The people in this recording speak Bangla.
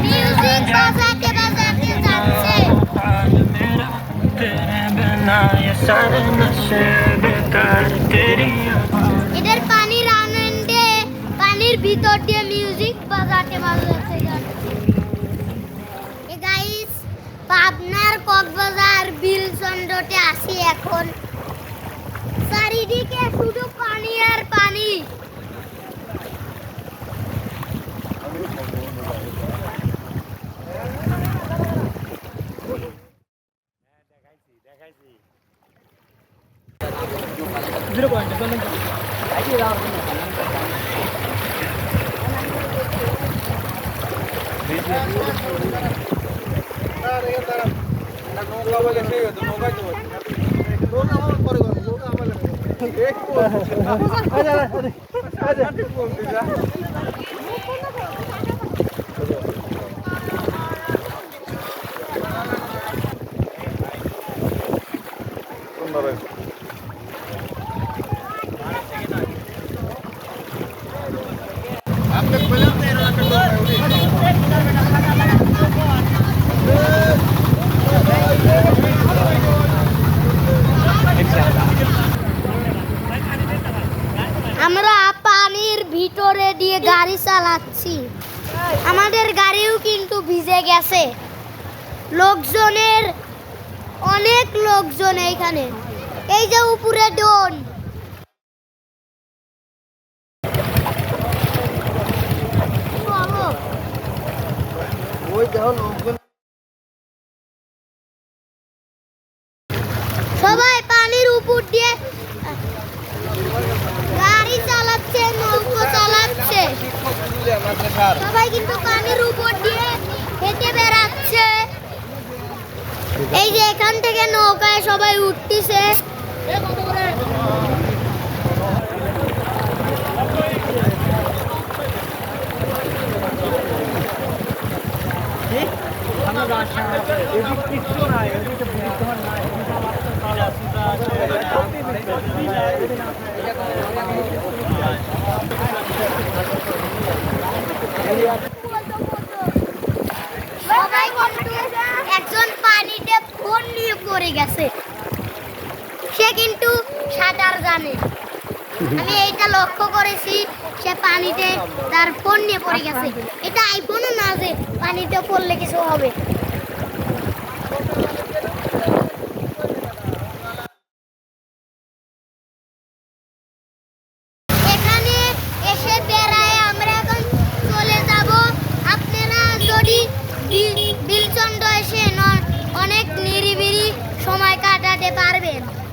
মিউজিক বাজাতে বাজাতে যাচ্ছে। এদের পানির আনন্দে পানির ভিতর দিয়ে মিউজিক বাজাতে বাজাতে যাচ্ছে। গাইস, পাবনার কক্সবাজার বিলচন্দ্রতে আসি এখন। চারিদিকে শুধু পানি আর পানি। আমরা পানির ভিতরে দিয়ে গাড়ি চালাচ্ছি। আমাদের গাড়িও কিন্তু ভিজে গেছে। লোকজনের অনেক লোকজন এইখানে। এই যে উপরে ডোন, সবাই পানির উপর দিয়ে গাড়ি চালাচ্ছে, নৌকো চালাচ্ছে। সবাই কিন্তু পানির উপর দিয়ে হেঁটে বেড়াচ্ছে। এই যে এখান থেকে নৌকায় সবাই উঠতেছে। একজন পানিতে ফোন নিয়ে পড়ে গেছে, সে কিন্তু সাঁতার জানে। আমি এইটা লক্ষ্য করেছি, সে পানিতে তার ফোন নিয়ে পড়ে গেছে। এটা আইফোনও না যে পানিতে পড়লে কিছু হবে।